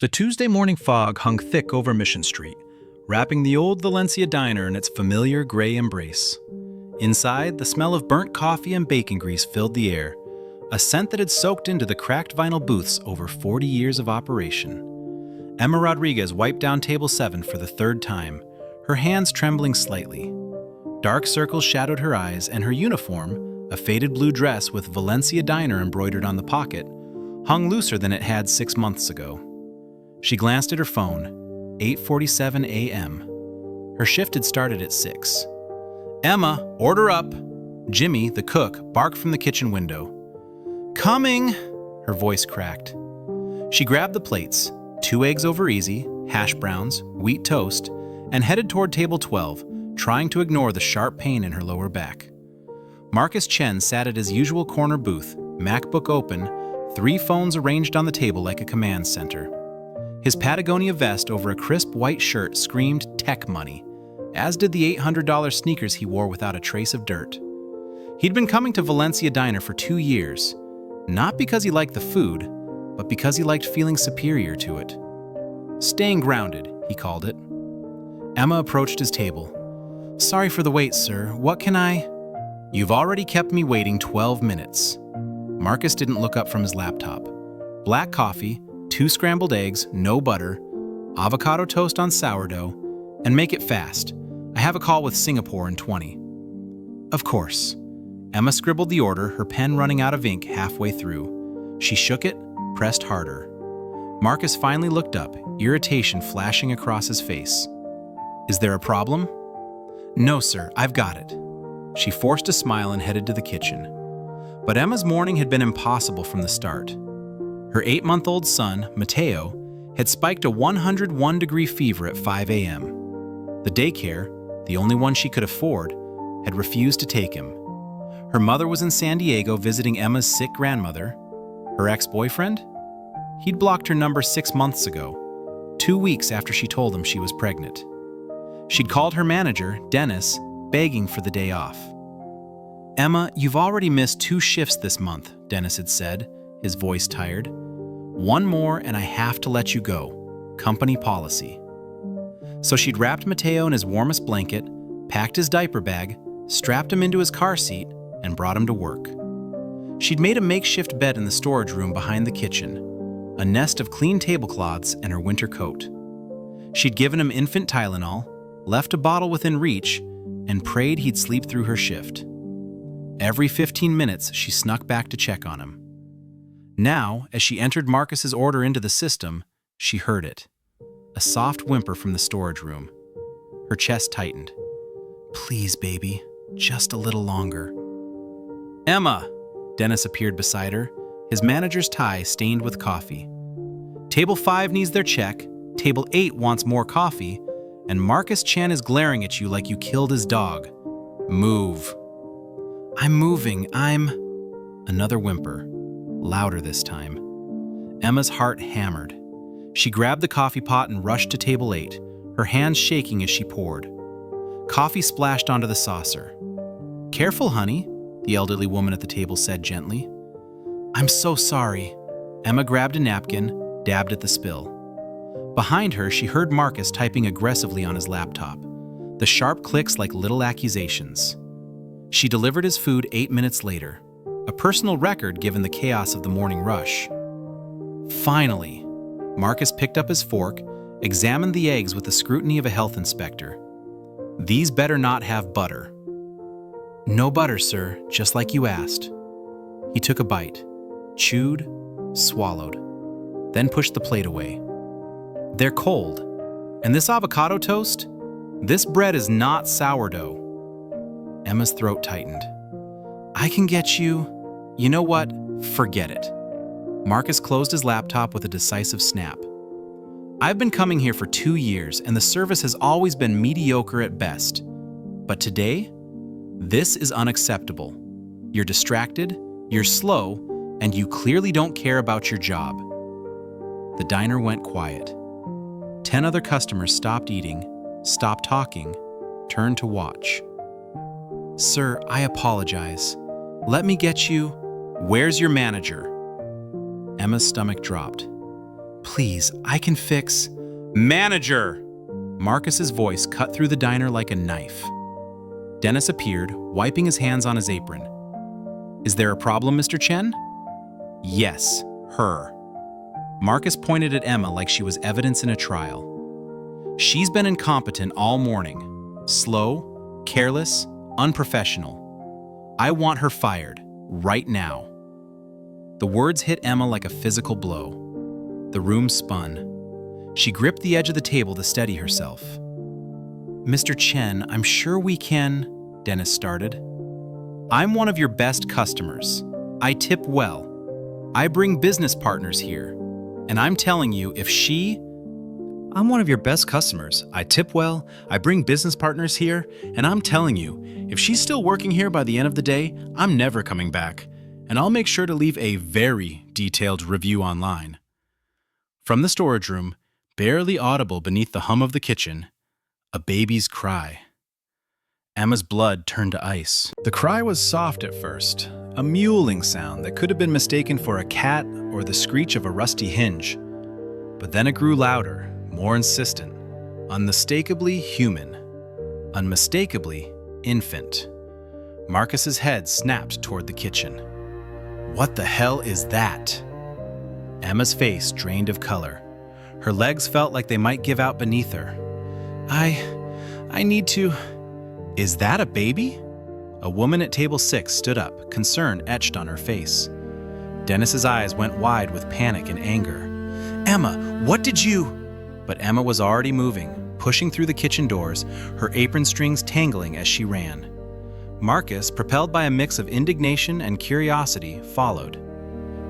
The Tuesday morning fog hung thick over Mission Street, wrapping the old Valencia diner in its familiar gray embrace. Inside, the smell of burnt coffee and bacon grease filled the air, a scent that had soaked into the cracked vinyl booths over 40 years of operation. Emma Rodriguez wiped down table 7 for the third time, her hands trembling slightly. Dark circles shadowed her eyes, and her uniform, a faded blue dress with Valencia Diner embroidered on the pocket, hung looser than it had 6 months ago. She glanced at her phone, 8:47 a.m. Her shift had started at 6. "Emma, order up!" Jimmy, the cook, barked from the kitchen window. "Coming!" Her voice cracked. She grabbed the plates, 2 eggs over easy, hash browns, wheat toast, and headed toward table 12, trying to ignore the sharp pain in her lower back. Marcus Chen sat at his usual corner booth, MacBook open, 3 phones arranged on the table like a command center. His Patagonia vest over a crisp white shirt screamed tech money, as did the $800 sneakers he wore without a trace of dirt. He'd been coming to Valencia Diner for 2 years, not because he liked the food, but because he liked feeling superior to it. "Staying grounded," he called it. Emma approached his table. "Sorry for the wait, sir. What can I—" "You've already kept me waiting 12 minutes. Marcus didn't look up from his laptop. "Black coffee, 2 scrambled eggs, no butter, avocado toast on sourdough, and make it fast. I have a call with Singapore in 20. "Of course." Emma scribbled the order, her pen running out of ink halfway through. She shook it, pressed harder. Marcus finally looked up, irritation flashing across his face. "Is there a problem?" "No, sir, I've got it." She forced a smile and headed to the kitchen. But Emma's morning had been impossible from the start. Her 8-month-old son, Mateo, had spiked a 101-degree fever at 5 a.m. The daycare, the only one she could afford, had refused to take him. Her mother was in San Diego visiting Emma's sick grandmother. Her ex-boyfriend? He'd blocked her number 6 months ago, 2 weeks after she told him she was pregnant. She'd called her manager, Dennis, begging for the day off. "Emma, you've already missed 2 shifts this month," Dennis had said, his voice tired. "1 more and I have to let you go. Company policy." So she'd wrapped Mateo in his warmest blanket, packed his diaper bag, strapped him into his car seat, and brought him to work. She'd made a makeshift bed in the storage room behind the kitchen, a nest of clean tablecloths and her winter coat. She'd given him infant Tylenol, left a bottle within reach, and prayed he'd sleep through her shift. Every 15 minutes, she snuck back to check on him. Now, as she entered Marcus's order into the system, she heard it. A soft whimper from the storage room. Her chest tightened. "Please, baby, just a little longer." "Emma!" Dennis appeared beside her, his manager's tie stained with coffee. "Table 5 needs their check, table 8 wants more coffee, and Marcus Chan is glaring at you like you killed his dog. Move." "I'm moving, Another whimper. Louder this time. Emma's heart hammered. She grabbed the coffee pot and rushed to table 8, her hands shaking as she poured. Coffee splashed onto the saucer. "Careful, honey," the elderly woman at the table said gently. "I'm so sorry." Emma grabbed a napkin, dabbed at the spill. Behind her, she heard Marcus typing aggressively on his laptop, the sharp clicks like little accusations. She delivered his food 8 minutes later, a personal record given the chaos of the morning rush. Finally, Marcus picked up his fork, examined the eggs with the scrutiny of a health inspector. "These better not have butter." "No butter, sir, just like you asked." He took a bite, chewed, swallowed, then pushed the plate away. "They're cold. And this avocado toast? This bread is not sourdough." Emma's throat tightened. "I can get you—" "You know what? Forget it." Marcus closed his laptop with a decisive snap. "I've been coming here for 2 years, and the service has always been mediocre at best. But today, this is unacceptable. You're distracted, you're slow, and you clearly don't care about your job." The diner went quiet. 10 other customers stopped eating, stopped talking, turned to watch. "Sir, I apologize. Let me get you—" "Where's your manager?" Emma's stomach dropped. Please, I can fix... Manager! Marcus's voice cut through the diner like a knife. Dennis appeared, wiping his hands on his apron. Is there a problem, Mr. Chen? Yes, her. Marcus pointed at Emma like she was evidence in a trial. She's been incompetent all morning. Slow, careless, unprofessional. I want her fired, right now. The words hit Emma like a physical blow. The room spun. She gripped the edge of the table to steady herself. Mr. Chen, I'm sure we can... Dennis started. I'm one of your best customers. I tip well. I bring business partners here. And I'm telling you, if she... I'm one of your best customers. I tip well. I bring business partners here. And I'm telling you, if she's still working here by the end of the day, I'm never coming back. And I'll make sure to leave a very detailed review online. From the storage room, barely audible beneath the hum of the kitchen, a baby's cry. Emma's blood turned to ice. The cry was soft at first, a mewling sound that could have been mistaken for a cat or the screech of a rusty hinge. But then it grew louder, more insistent, unmistakably human, unmistakably infant. Marcus's head snapped toward the kitchen. What the hell is that? Emma's face drained of color. Her legs felt like they might give out beneath her. I need to... Is that a baby? A woman at table 6 stood up, concern etched on her face. Dennis's eyes went wide with panic and anger. Emma, what did you... But Emma was already moving, pushing through the kitchen doors, her apron strings tangling as she ran. Marcus, propelled by a mix of indignation and curiosity, followed.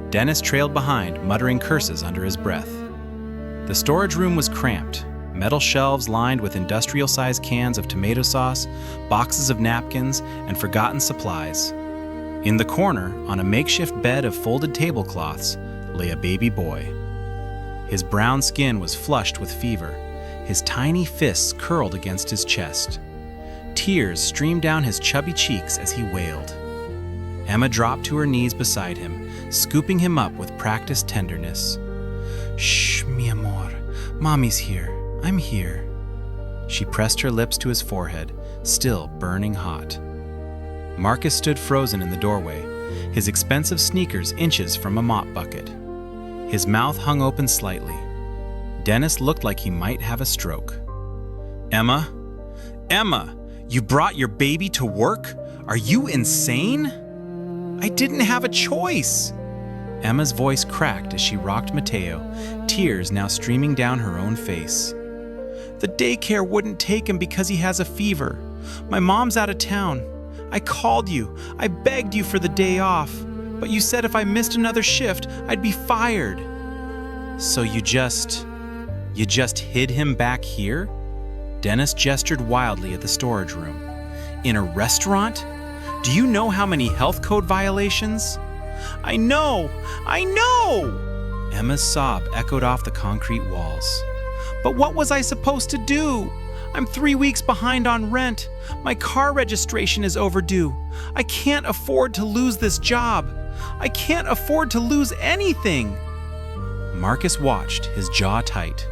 Dennis trailed behind, muttering curses under his breath. The storage room was cramped, metal shelves lined with industrial-sized cans of tomato sauce, boxes of napkins, and forgotten supplies. In the corner, on a makeshift bed of folded tablecloths, lay a baby boy. His brown skin was flushed with fever, his tiny fists curled against his chest. Tears streamed down his chubby cheeks as he wailed. Emma dropped to her knees beside him, scooping him up with practiced tenderness. Shh, mi amor. Mommy's here. I'm here. She pressed her lips to his forehead, still burning hot. Marcus stood frozen in the doorway, his expensive sneakers inches from a mop bucket. His mouth hung open slightly. Dennis looked like he might have a stroke. Emma? Emma, you brought your baby to work? Are you insane? I didn't have a choice. Emma's voice cracked as she rocked Mateo, tears now streaming down her own face. The daycare wouldn't take him because he has a fever. My mom's out of town. I called you. I begged you for the day off. But you said if I missed another shift, I'd be fired. So you just hid him back here? Dennis gestured wildly at the storage room. In a restaurant? Do you know how many health code violations? I know! Emma's sob echoed off the concrete walls. But what was I supposed to do? I'm 3 weeks behind on rent. My car registration is overdue. I can't afford to lose this job. I can't afford to lose anything. Marcus watched, his jaw tight.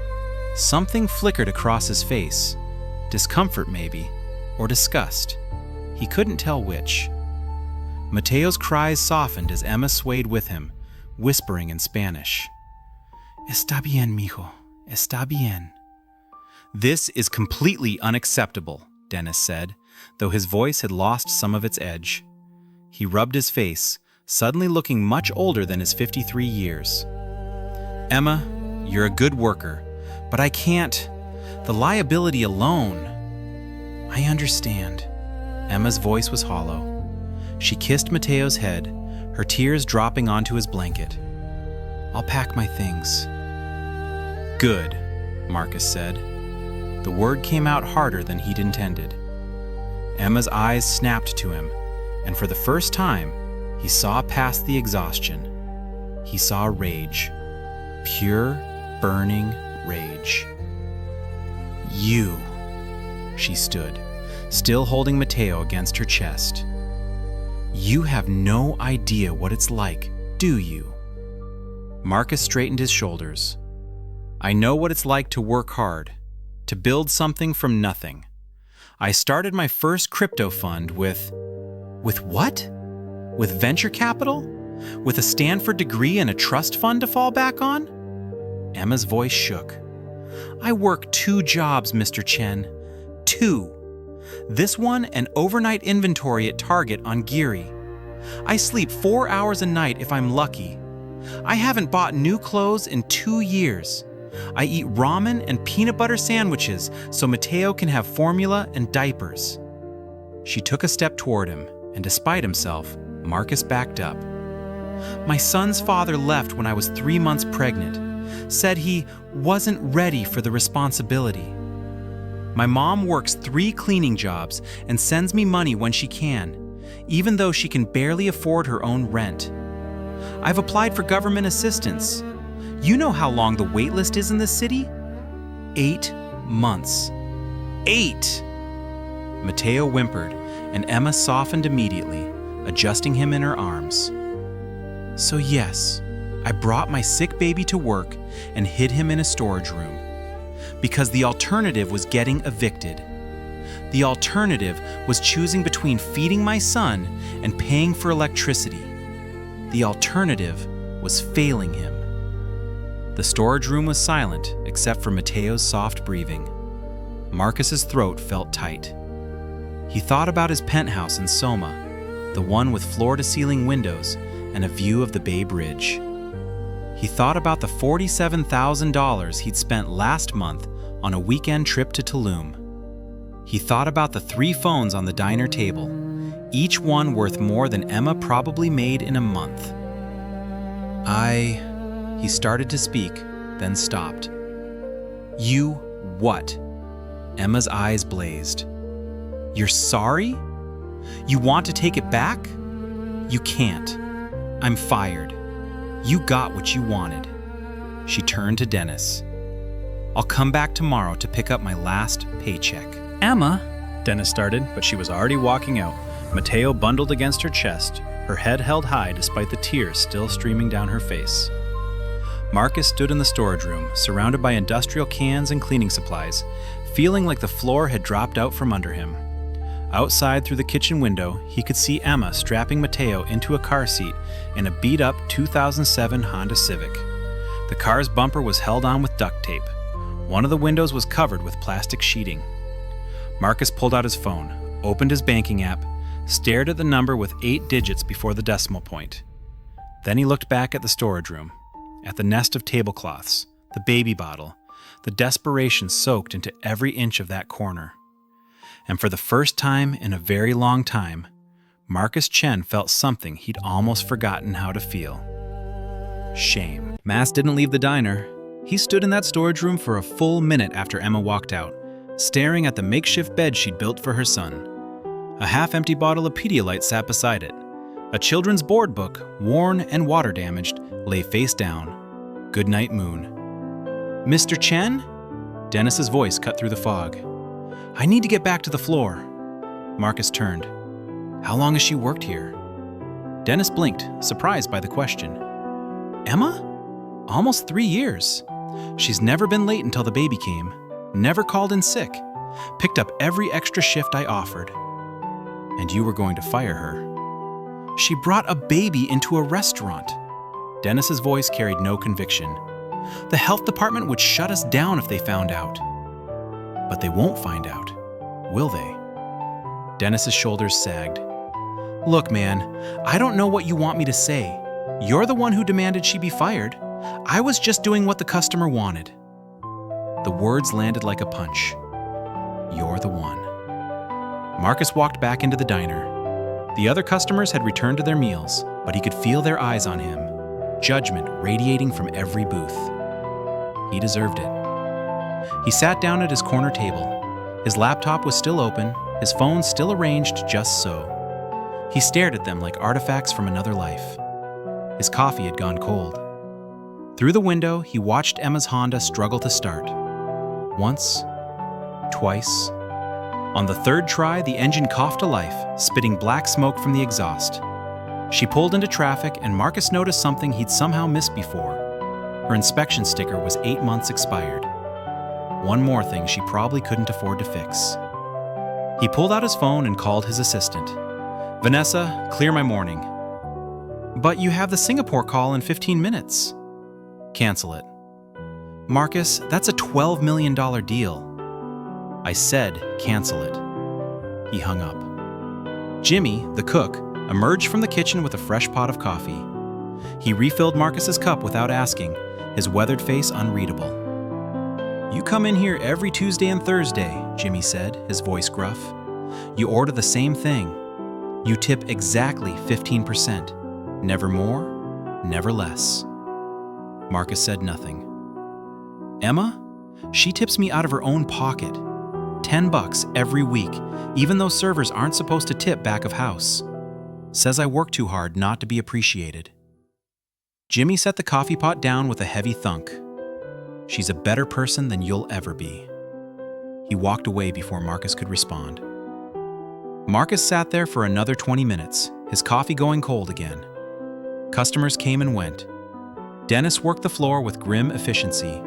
Something flickered across his face. Discomfort, maybe, or disgust. He couldn't tell which. Mateo's cries softened as Emma swayed with him, whispering in Spanish. Está bien, mijo. Está bien. This is completely unacceptable, Dennis said, though his voice had lost some of its edge. He rubbed his face, suddenly looking much older than his 53 years. Emma, you're a good worker, but I can't. The liability alone. I understand. Emma's voice was hollow. She kissed Mateo's head, her tears dropping onto his blanket. I'll pack my things. Good, Marcus said. The word came out harder than he'd intended. Emma's eyes snapped to him, and for the first time, he saw past the exhaustion. He saw rage. Pure, burning rage. You. She stood, still holding Mateo against her chest. You have no idea what it's like, do you? Marcus straightened his shoulders. I know what it's like to work hard, to build something from nothing. I started my first crypto fund with what? With venture capital? With a Stanford degree and a trust fund to fall back on? Emma's voice shook. I work 2 jobs, Mr. Chen. 2. This one, an overnight inventory at Target on Geary. I sleep 4 hours a night if I'm lucky. I haven't bought new clothes in 2 years. I eat ramen and peanut butter sandwiches so Mateo can have formula and diapers. She took a step toward him, and despite himself, Marcus backed up. My son's father left when I was 3 months pregnant, said he wasn't ready for the responsibility. My mom works 3 cleaning jobs and sends me money when she can, even though she can barely afford her own rent. I've applied for government assistance. You know how long the wait list is in this city? 8 months. 8! Mateo whimpered, and Emma softened immediately, adjusting him in her arms. So yes, I brought my sick baby to work and hid him in a storage room. Because the alternative was getting evicted. The alternative was choosing between feeding my son and paying for electricity. The alternative was failing him. The storage room was silent except for Mateo's soft breathing. Marcus's throat felt tight. He thought about his penthouse in Soma, the one with floor-to-ceiling windows and a view of the Bay Bridge. He thought about the $47,000 he'd spent last month on a weekend trip to Tulum. He thought about the 3 phones on the diner table, each one worth more than Emma probably made in a month. He started to speak, then stopped. You what? Emma's eyes blazed. You're sorry? You want to take it back? You can't. I'm fired. You got what you wanted. She turned to Dennis. I'll come back tomorrow to pick up my last paycheck. Emma? Dennis started, but she was already walking out. Mateo bundled against her chest, her head held high despite the tears still streaming down her face. Marcus stood in the storage room, surrounded by industrial cans and cleaning supplies, feeling like the floor had dropped out from under him. Outside through the kitchen window, he could see Emma strapping Mateo into a car seat in a beat-up 2007 Honda Civic. The car's bumper was held on with duct tape. One of the windows was covered with plastic sheeting. Marcus pulled out his phone, opened his banking app, stared at the number with 8 digits before the decimal point. Then he looked back at the storage room, at the nest of tablecloths, the baby bottle, the desperation soaked into every inch of that corner. And for the first time in a very long time, Marcus Chen felt something he'd almost forgotten how to feel. Shame. Mass didn't leave the diner. He stood in that storage room for a full minute after Emma walked out, staring at the makeshift bed she'd built for her son. A half-empty bottle of Pedialyte sat beside it. A children's board book, worn and water-damaged, lay face down. Goodnight Moon. Mr. Chen? Dennis's voice cut through the fog. I need to get back to the floor. Marcus turned. How long has she worked here? Dennis blinked, surprised by the question. Emma? Almost 3 years. She's never been late until the baby came, never called in sick, picked up every extra shift I offered. And you were going to fire her. She brought a baby into a restaurant. Dennis's voice carried no conviction. The health department would shut us down if they found out. But they won't find out, will they? Dennis's shoulders sagged. Look, man, I don't know what you want me to say. You're the one who demanded she be fired. I was just doing what the customer wanted. The words landed like a punch. You're the one. Marcus walked back into the diner. The other customers had returned to their meals, but he could feel their eyes on him, judgment radiating from every booth. He deserved it. He sat down at his corner table. His laptop was still open, his phone still arranged just so. He stared at them like artifacts from another life. His coffee had gone cold. Through the window, he watched Emma's Honda struggle to start. Once, twice. On the third try, the engine coughed to life, spitting black smoke from the exhaust. She pulled into traffic, and Marcus noticed something he'd somehow missed before. Her inspection sticker was 8 months expired. One more thing she probably couldn't afford to fix. He pulled out his phone and called his assistant. "Vanessa, clear my morning." "But you have the Singapore call in 15 minutes. "Cancel it." "Marcus, that's a $12 million deal." "I said cancel it." He hung up. Jimmy, the cook, emerged from the kitchen with a fresh pot of coffee. He refilled Marcus's cup without asking, his weathered face unreadable. "You come in here every Tuesday and Thursday," Jimmy said, his voice gruff. "You order the same thing. You tip exactly 15%. Never more, never less." Marcus said nothing. "Emma? She tips me out of her own pocket. $10 every week, even though servers aren't supposed to tip back of house. Says I work too hard not to be appreciated." Jimmy set the coffee pot down with a heavy thunk. "She's a better person than you'll ever be." He walked away before Marcus could respond. Marcus sat there for another 20 minutes, his coffee going cold again. Customers came and went. Dennis worked the floor with grim efficiency.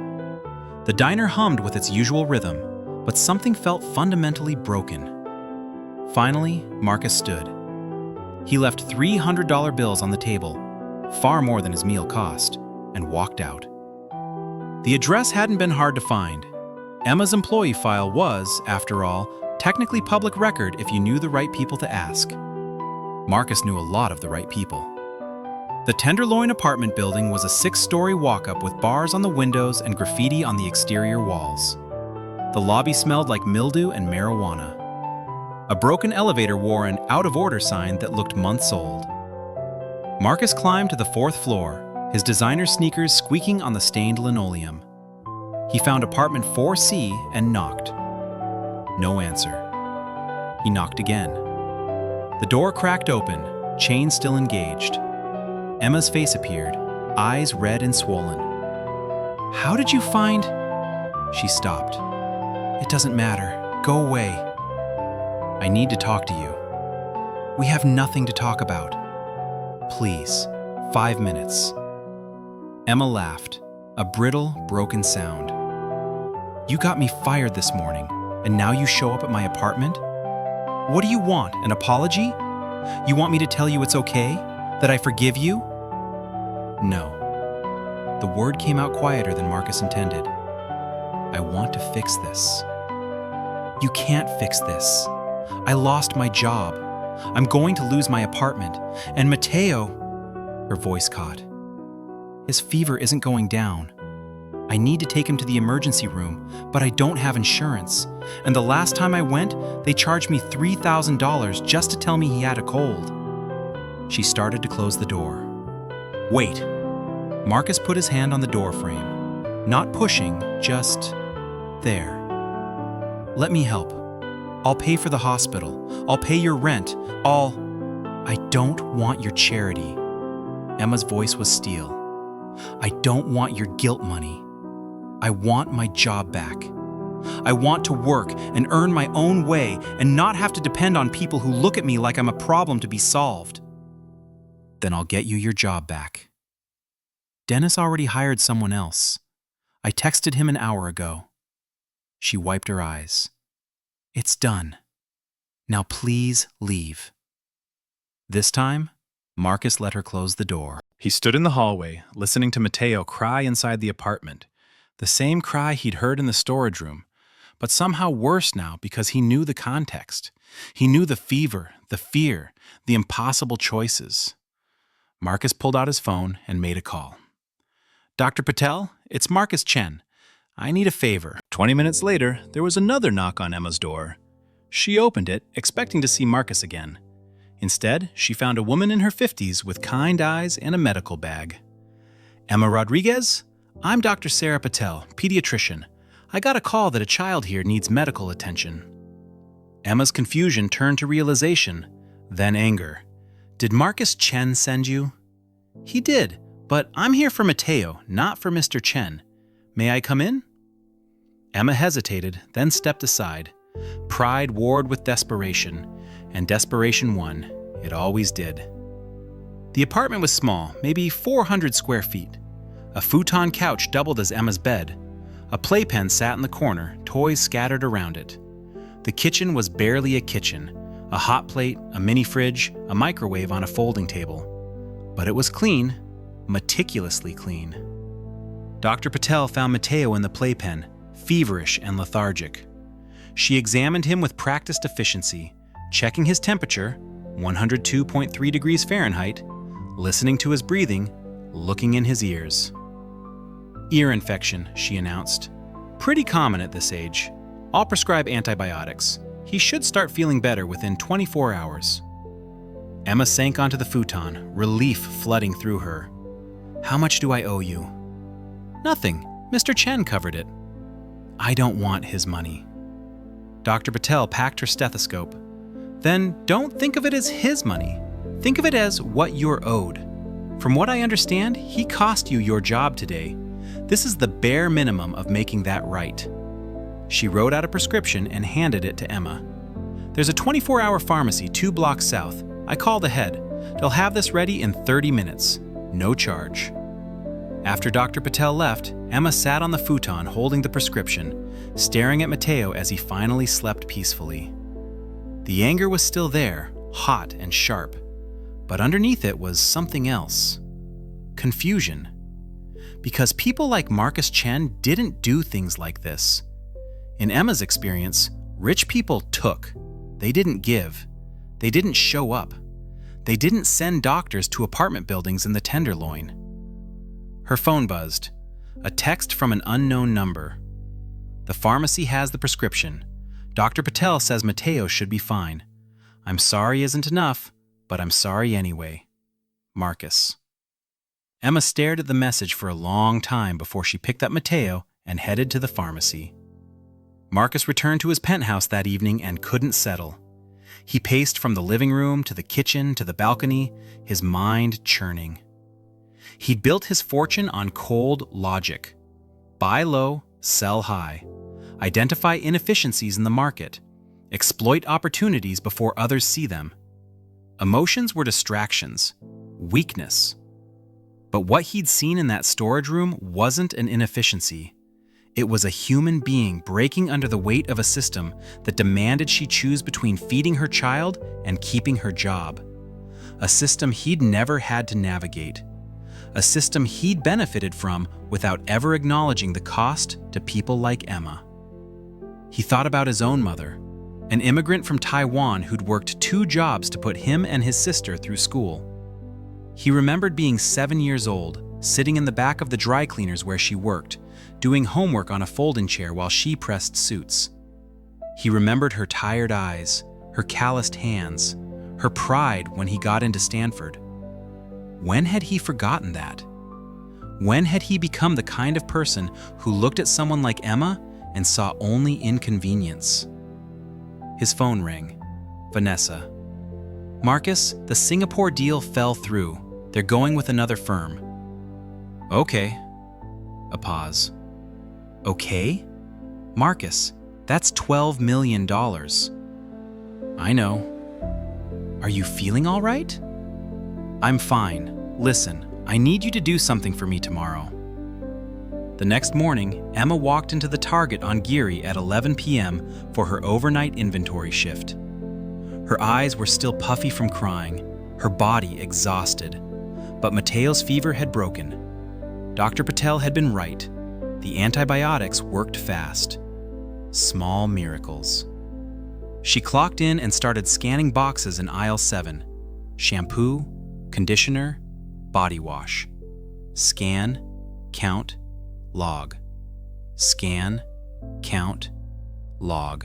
The diner hummed with its usual rhythm, but something felt fundamentally broken. Finally, Marcus stood. He left $300 bills on the table, far more than his meal cost, and walked out. The address hadn't been hard to find. Emma's employee file was, after all, technically public record if you knew the right people to ask. Marcus knew a lot of the right people. The Tenderloin apartment building was a 6-story walk-up with bars on the windows and graffiti on the exterior walls. The lobby smelled like mildew and marijuana. A broken elevator wore an out-of-order sign that looked months old. Marcus climbed to the 4th floor, his designer sneakers squeaking on the stained linoleum. He found apartment 4C and knocked. No answer. He knocked again. The door cracked open, chain still engaged. Emma's face appeared, eyes red and swollen. "How did you find—" She stopped. "It doesn't matter. Go away. I need to talk to you. We have nothing to talk about. Please, 5 minutes." Emma laughed, a brittle, broken sound. "You got me fired this morning, and now you show up at my apartment? What do you want, an apology? You want me to tell you it's okay? That I forgive you?" No. The word came out quieter than Marcus intended. "I want to fix this." "You can't fix this. I lost my job. I'm going to lose my apartment. And Mateo—" Her voice caught. "His fever isn't going down. I need to take him to the emergency room, but I don't have insurance. And the last time I went, they charged me $3,000 just to tell me he had a cold." She started to close the door. "Wait." Marcus put his hand on the door frame. Not pushing, just there. "Let me help. I'll pay for the hospital. I'll pay your rent. I don't want your charity." Emma's voice was steel. "I don't want your guilt money. I want my job back. I want to work and earn my own way and not have to depend on people who look at me like I'm a problem to be solved." "Then I'll get you your job back." "Dennis already hired someone else. I texted him an hour ago." She wiped her eyes. "It's done. Now please leave." This time, Marcus let her close the door. He stood in the hallway, listening to Mateo cry inside the apartment. The same cry he'd heard in the storage room, but somehow worse now because he knew the context. He knew the fever, the fear, the impossible choices. Marcus pulled out his phone and made a call. "Dr. Patel, it's Marcus Chen. I need a favor." 20 minutes later, there was another knock on Emma's door. She opened it, expecting to see Marcus again. Instead, she found a woman in her 50s with kind eyes and a medical bag. "Emma Rodriguez? I'm Dr. Sarah Patel, pediatrician. I got a call that a child here needs medical attention." Emma's confusion turned to realization, then anger. "Did Marcus Chen send you?" "He did, but I'm here for Mateo, not for Mr. Chen. May I come in?" Emma hesitated, then stepped aside. Pride warred with desperation, and desperation won. It always did. The apartment was small, maybe 400 square feet. A futon couch doubled as Emma's bed. A playpen sat in the corner, toys scattered around it. The kitchen was barely a kitchen. A hot plate, a mini fridge, a microwave on a folding table. But it was clean, meticulously clean. Dr. Patel found Mateo in the playpen, feverish and lethargic. She examined him with practiced efficiency, checking his temperature, 102.3 degrees Fahrenheit, listening to his breathing, looking in his ears. Ear infection, she announced. Pretty common at this age. I'll prescribe antibiotics. He should start feeling better within 24 hours. Emma sank onto the futon, relief flooding through her. How much do I owe you? Nothing. Mr. Chen covered it. I don't want his money. Dr. Patel packed her stethoscope. Then don't think of it as his money. Think of it as what you're owed. From what I understand, he cost you your job today. This is the bare minimum of making that right. She wrote out a prescription and handed it to Emma. There's a 24-hour pharmacy 2 blocks south. I called ahead. They'll have this ready in 30 minutes. No charge. After Dr. Patel left, Emma sat on the futon holding the prescription, staring at Mateo as he finally slept peacefully. The anger was still there, hot and sharp, but underneath it was something else. Confusion. Because people like Marcus Chen didn't do things like this. In Emma's experience, rich people took. They didn't give. They didn't show up. They didn't send doctors to apartment buildings in the Tenderloin. Her phone buzzed. A text from an unknown number. The pharmacy has the prescription. Dr. Patel says Mateo should be fine. I'm sorry isn't enough, but I'm sorry anyway. Marcus. Emma stared at the message for a long time before she picked up Mateo and headed to the pharmacy. Marcus returned to his penthouse that evening and couldn't settle. He paced from the living room to the kitchen to the balcony, his mind churning. He'd built his fortune on cold logic. Buy low, sell high. Identify inefficiencies in the market. Exploit opportunities before others see them. Emotions were distractions, weakness. But what he'd seen in that storage room wasn't an inefficiency. It was a human being breaking under the weight of a system that demanded she choose between feeding her child and keeping her job. A system he'd never had to navigate. A system he'd benefited from without ever acknowledging the cost to people like Emma. He thought about his own mother, an immigrant from Taiwan who'd worked 2 jobs to put him and his sister through school. He remembered being 7 years old, sitting in the back of the dry cleaners where she worked, doing homework on a folding chair while she pressed suits. He remembered her tired eyes, her calloused hands, her pride when he got into Stanford. When had he forgotten that? When had he become the kind of person who looked at someone like Emma and saw only inconvenience? His phone rang. Vanessa. Marcus, the Singapore deal fell through. They're going with another firm. Okay. A pause. Okay? Marcus, that's $12 million. I know. Are you feeling all right? I'm fine. Listen, I need you to do something for me tomorrow. The next morning, Emma walked into the Target on Geary at 11 p.m. for her overnight inventory shift. Her eyes were still puffy from crying, her body exhausted. But Mateo's fever had broken. Dr. Patel had been right. The antibiotics worked fast. Small miracles. She clocked in and started scanning boxes in aisle 7. Shampoo, conditioner, body wash. Scan, count, log. Scan, count, log.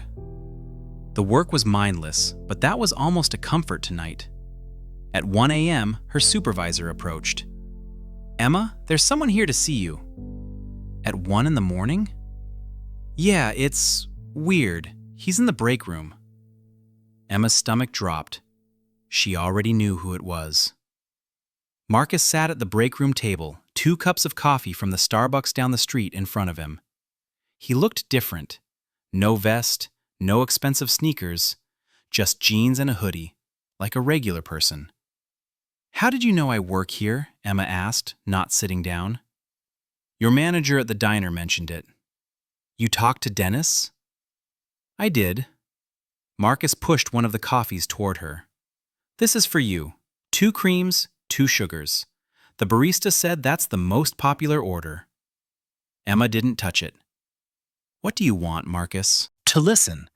The work was mindless, but that was almost a comfort tonight. At 1 a.m., her supervisor approached. Emma, there's someone here to see you. At 1 in the morning? Yeah, it's weird. He's in the break room. Emma's stomach dropped. She already knew who it was. Marcus sat at the break room table, 2 cups of coffee from the Starbucks down the street in front of him. He looked different. No vest, no expensive sneakers, just jeans and a hoodie, like a regular person. How did you know I work here? Emma asked, not sitting down. Your manager at the diner mentioned it. You talked to Dennis? I did. Marcus pushed one of the coffees toward her. This is for you. 2 creams, 2 sugars. The barista said that's the most popular order. Emma didn't touch it. What do you want, Marcus? To listen.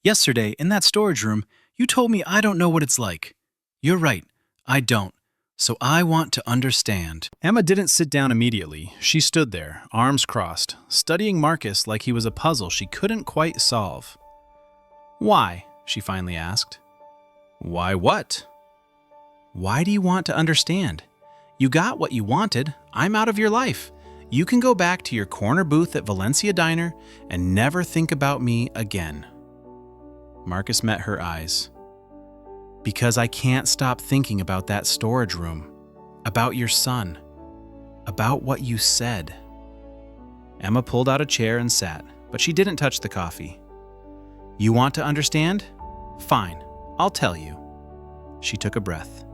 Yesterday, in that storage room, you told me I don't know what it's like. You're right, I don't. So I want to understand. Emma didn't sit down immediately. She stood there, arms crossed, studying Marcus like he was a puzzle she couldn't quite solve. Why? She finally asked. Why what? Why do you want to understand? You got what you wanted. I'm out of your life. You can go back to your corner booth at Valencia Diner and never think about me again. Marcus met her eyes. Because I can't stop thinking about that storage room, about your son, about what you said. Emma pulled out a chair and sat, but she didn't touch the coffee. You want to understand? Fine, I'll tell you. She took a breath.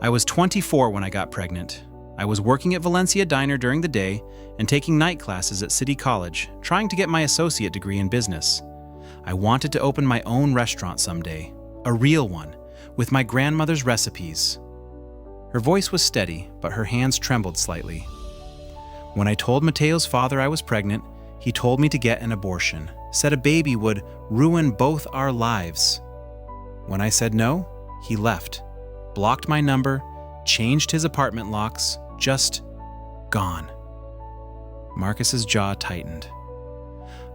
I was 24 when I got pregnant. I was working at Valencia Diner during the day and taking night classes at City College, trying to get my associate degree in business. I wanted to open my own restaurant someday, a real one, with my grandmother's recipes. Her voice was steady, but her hands trembled slightly. When I told Mateo's father I was pregnant, he told me to get an abortion, said a baby would ruin both our lives. When I said no, he left, blocked my number, changed his apartment locks, just gone. Marcus's jaw tightened.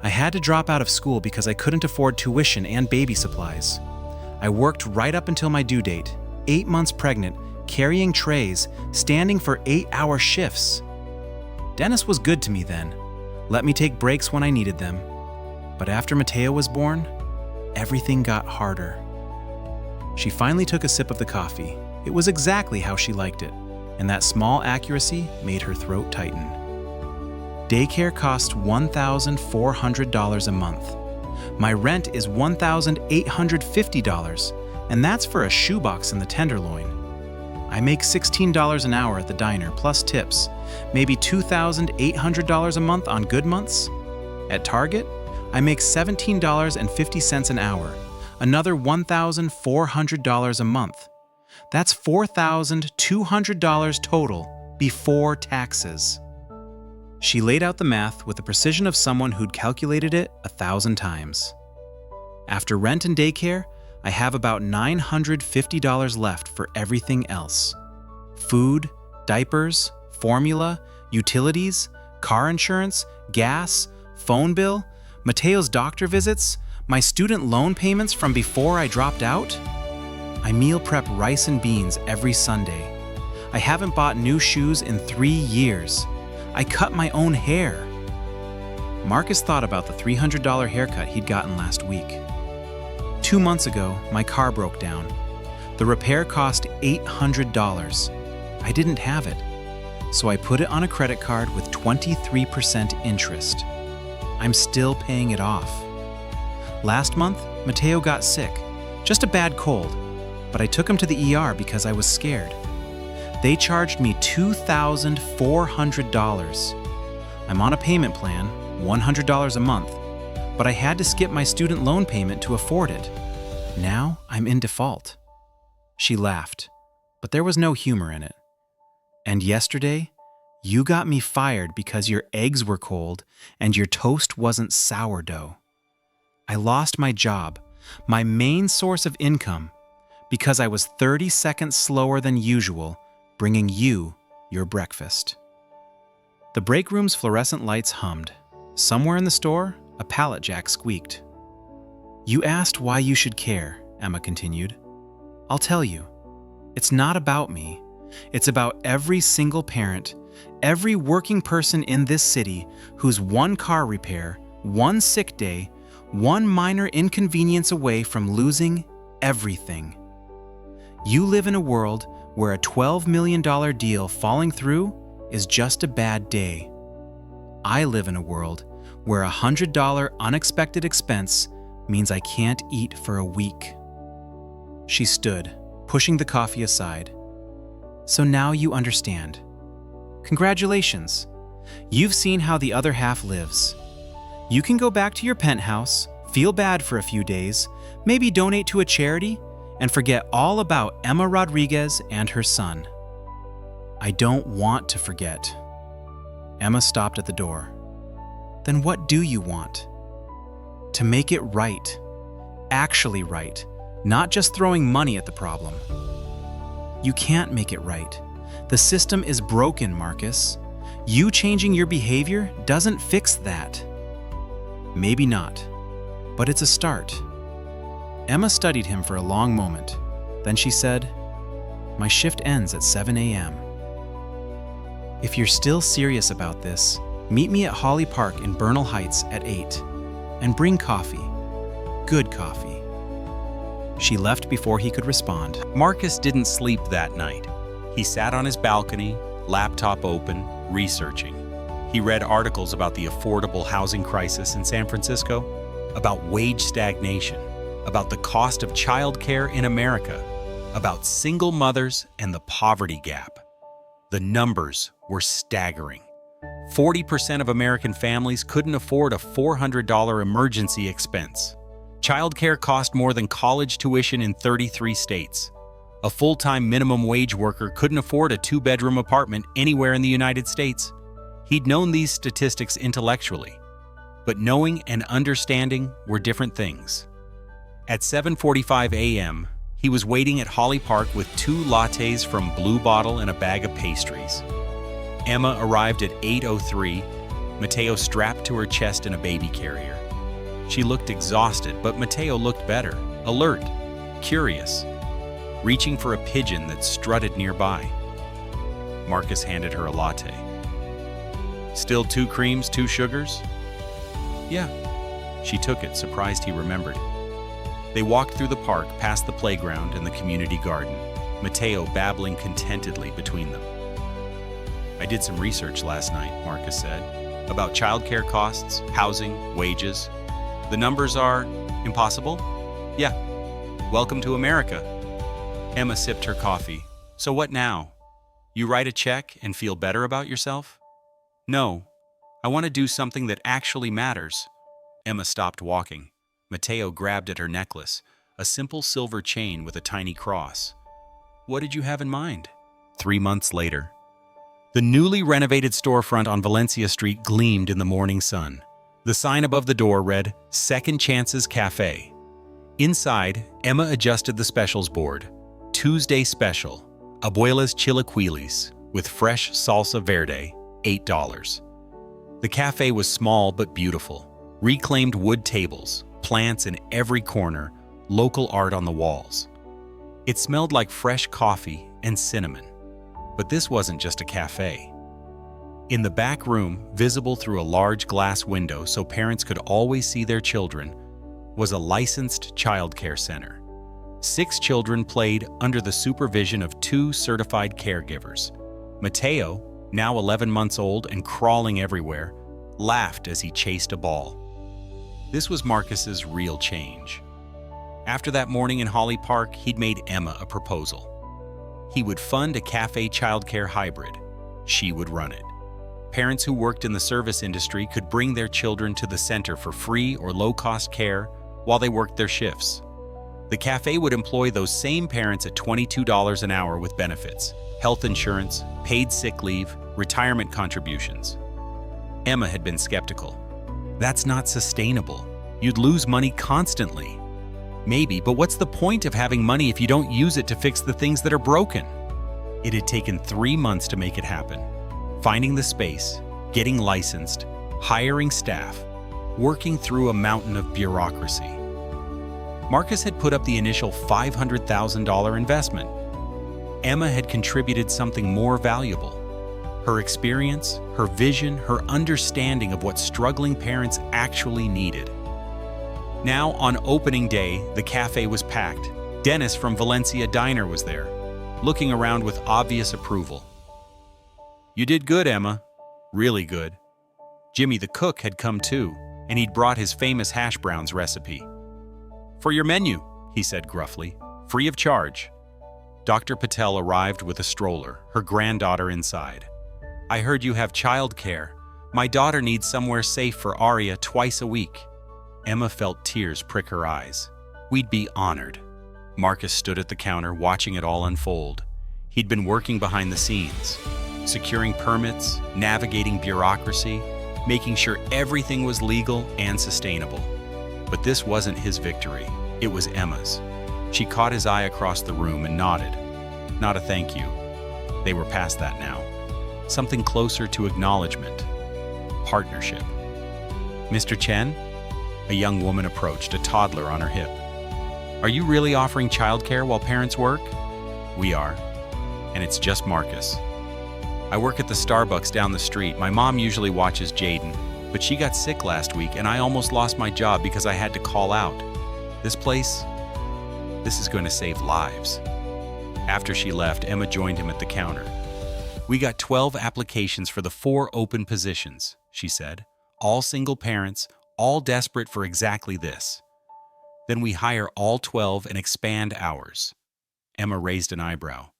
I had to drop out of school because I couldn't afford tuition and baby supplies. I worked right up until my due date, 8 months pregnant, carrying trays, standing for 8-hour shifts. Dennis was good to me then, let me take breaks when I needed them. But after Mateo was born, everything got harder. She finally took a sip of the coffee. It was exactly how she liked it, and that small accuracy made her throat tighten. Daycare costs $1,400 a month. My rent is $1,850, and that's for a shoebox in the Tenderloin. I make $16 an hour at the diner, plus tips, maybe $2,800 a month on good months. At Target, I make $17.50 an hour, another $1,400 a month. That's $4,200 total before taxes. She laid out the math with the precision of someone who'd calculated it 1,000 times. After rent and daycare, I have about $950 left for everything else. Food, diapers, formula, utilities, car insurance, gas, phone bill, Mateo's doctor visits, my student loan payments from before I dropped out. I meal prep rice and beans every Sunday. I haven't bought new shoes in 3 years. I cut my own hair. Marcus thought about the $300 haircut he'd gotten last week. 2 months ago, my car broke down. The repair cost $800. I didn't have it, so I put it on a credit card with 23% interest. I'm still paying it off. Last month, Mateo got sick, just a bad cold, but I took him to the ER because I was scared. They charged me $2,400. I'm on a payment plan, $100 a month, but I had to skip my student loan payment to afford it. Now I'm in default. She laughed, but there was no humor in it. And yesterday, you got me fired because your eggs were cold and your toast wasn't sourdough. I lost my job, my main source of income, because I was 30 seconds slower than usual bringing you your breakfast. The break room's fluorescent lights hummed. Somewhere in the store, a pallet jack squeaked. You asked why you should care, Emma continued. I'll tell you. It's not about me. It's about every single parent, every working person in this city who's one car repair, one sick day, one minor inconvenience away from losing everything. You live in a world where a $12 million deal falling through is just a bad day. I live in a world where a $100 unexpected expense means I can't eat for a week. She stood, pushing the coffee aside. So now you understand. Congratulations. You've seen how the other half lives. You can go back to your penthouse, feel bad for a few days, maybe donate to a charity, and forget all about Emma Rodriguez and her son. I don't want to forget. Emma stopped at the door. Then what do you want? To make it right. Actually right. Not just throwing money at the problem. You can't make it right. The system is broken, Marcus. You changing your behavior doesn't fix that. Maybe not, but it's a start. Emma studied him for a long moment. Then she said, "My shift ends at 7 a.m. If you're still serious about this, meet me at Holly Park in Bernal Heights at 8. And bring coffee. Good coffee." She left before he could respond. Marcus didn't sleep that night. He sat on his balcony, laptop open, researching. He read articles about the affordable housing crisis in San Francisco, about wage stagnation, about the cost of childcare in America, about single mothers and the poverty gap. The numbers were staggering. 40% of American families couldn't afford a $400 emergency expense. Childcare cost more than college tuition in 33 states. A full-time minimum wage worker couldn't afford a 2-bedroom apartment anywhere in the United States. He'd known these statistics intellectually, but knowing and understanding were different things. At 7:45 a.m., he was waiting at Holly Park with 2 lattes from Blue Bottle and a bag of pastries. Emma arrived at 8:03, Mateo strapped to her chest in a baby carrier. She looked exhausted, but Mateo looked better, alert, curious, reaching for a pigeon that strutted nearby. Marcus handed her a latte. "Still 2 creams, 2 sugars?" "Yeah." She took it, surprised he remembered. They walked through the park, past the playground and the community garden, Mateo babbling contentedly between them. "I did some research last night," Marcus said, "about childcare costs, housing, wages. The numbers are impossible? Yeah. Welcome to America." Emma sipped her coffee. "So what now? You write a check and feel better about yourself?" "No. I want to do something that actually matters." Emma stopped walking. Mateo grabbed at her necklace, a simple silver chain with a tiny cross. "What did you have in mind?" 3 months later. The newly renovated storefront on Valencia Street gleamed in the morning sun. The sign above the door read, "Second Chances Cafe." Inside, Emma adjusted the specials board. Tuesday special, Abuela's Chilaquiles, with fresh salsa verde, $8. The cafe was small but beautiful. Reclaimed wood tables, plants in every corner, local art on the walls. It smelled like fresh coffee and cinnamon. But this wasn't just a cafe. In the back room, visible through a large glass window so parents could always see their children, was a licensed childcare center. 6 children played under the supervision of 2 certified caregivers. Mateo, now 11 months old and crawling everywhere, laughed as he chased a ball. This was Marcus's real change. After that morning in Holly Park, he'd made Emma a proposal. He would fund a cafe childcare hybrid. She would run it. Parents who worked in the service industry could bring their children to the center for free or low-cost care while they worked their shifts. The cafe would employ those same parents at $22 an hour with benefits, health insurance, paid sick leave, retirement contributions. Emma had been skeptical. That's not sustainable. You'd lose money constantly. Maybe, but what's the point of having money if you don't use it to fix the things that are broken? It had taken 3 months to make it happen. Finding the space, getting licensed, hiring staff, working through a mountain of bureaucracy. Marcus had put up the initial $500,000 investment. Emma had contributed something more valuable. Her experience, her vision, her understanding of what struggling parents actually needed. Now, on opening day, the cafe was packed. Dennis from Valencia Diner was there, looking around with obvious approval. "You did good, Emma. Really good." Jimmy the cook had come too, and he'd brought his famous hash browns recipe. "For your menu," he said gruffly, "free of charge." Dr. Patel arrived with a stroller, her granddaughter inside. I heard you have childcare. My daughter needs somewhere safe for Arya twice a week. Emma felt tears prick her eyes. We'd be honored. Marcus stood at the counter watching it all unfold. He'd been working behind the scenes, securing permits, navigating bureaucracy, making sure everything was legal and sustainable. But this wasn't his victory, it was Emma's. She caught his eye across the room and nodded. Not a thank you. They were past that now. Something closer to acknowledgement. Partnership. Mr. Chen? A young woman approached, a toddler on her hip. Are you really offering childcare while parents work? We are. And it's just Marcus. I work at the Starbucks down the street. My mom usually watches Jaden, but she got sick last week and I almost lost my job because I had to call out. This is going to save lives. After she left, Emma joined him at the counter. We got 12 applications for the 4 open positions, she said. All single parents, all desperate for exactly this. Then we hire all 12 and expand hours. Emma raised an eyebrow.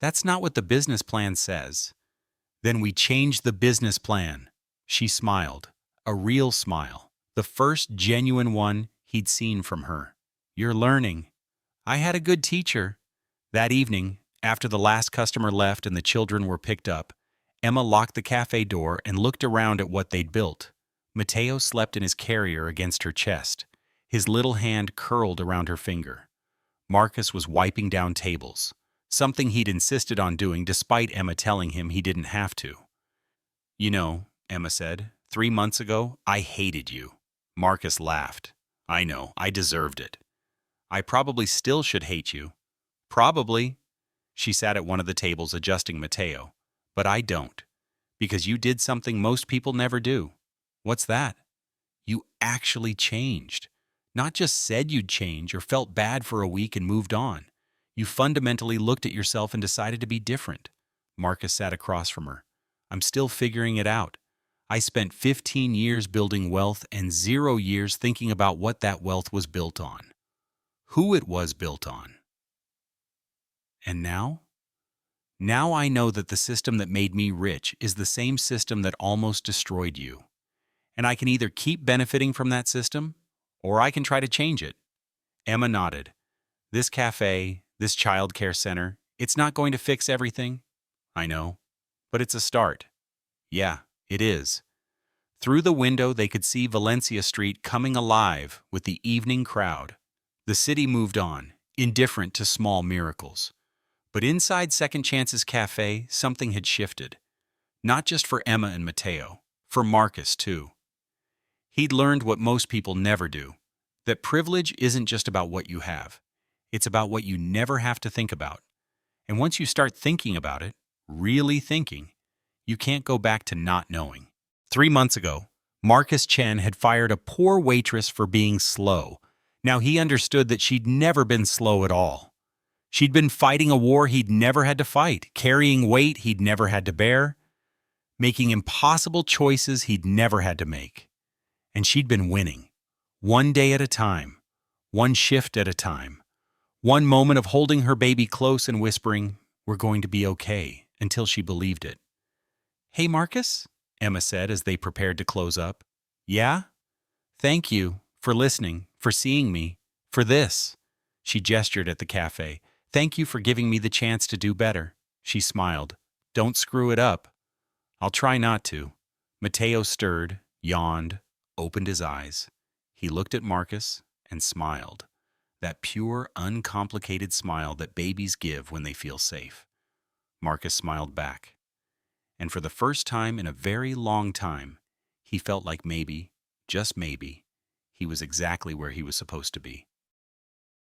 That's not what the business plan says. Then we changed the business plan. She smiled, a real smile, the first genuine one he'd seen from her. You're learning. I had a good teacher. That evening, after the last customer left and the children were picked up, Emma locked the cafe door and looked around at what they'd built. Mateo slept in his carrier against her chest, his little hand curled around her finger. Marcus was wiping down tables, something he'd insisted on doing despite Emma telling him he didn't have to. You know, Emma said, 3 months ago, I hated you. Marcus laughed. I know, I deserved it. I probably still should hate you. Probably. She sat at one of the tables adjusting Mateo. But I don't. Because you did something most people never do. What's that? You actually changed. Not just said you'd change or felt bad for a week and moved on. You fundamentally looked at yourself and decided to be different. Marcus sat across from her. I'm still figuring it out. I spent 15 years building wealth and 0 years thinking about what that wealth was built on. Who it was built on. And now? Now I know that the system that made me rich is the same system that almost destroyed you. And I can either keep benefiting from that system, or I can try to change it. Emma nodded. This cafe, this child care center, it's not going to fix everything. I know. But it's a start. Yeah, it is. Through the window they could see Valencia Street coming alive with the evening crowd. The city moved on, indifferent to small miracles. But inside Second Chance's cafe, something had shifted. Not just for Emma and Mateo, for Marcus too. He'd learned what most people never do, that privilege isn't just about what you have. It's about what you never have to think about. And once you start thinking about it, really thinking, you can't go back to not knowing. 3 months ago, Marcus Chen had fired a poor waitress for being slow. Now he understood that she'd never been slow at all. She'd been fighting a war he'd never had to fight, carrying weight he'd never had to bear, making impossible choices he'd never had to make. And she'd been winning, one day at a time, one shift at a time, one moment of holding her baby close and whispering, "We're going to be okay," until she believed it. "Hey, Marcus," Emma said as they prepared to close up. "Yeah? Thank you for listening, for seeing me, for this." She gestured at the cafe. "Thank you for giving me the chance to do better." She smiled. "Don't screw it up." "I'll try not to." Mateo stirred, yawned, opened his eyes. He looked at Marcus and smiled. That pure, uncomplicated smile that babies give when they feel safe. Marcus smiled back. And for the first time in a very long time, he felt like maybe, just maybe, he was exactly where he was supposed to be.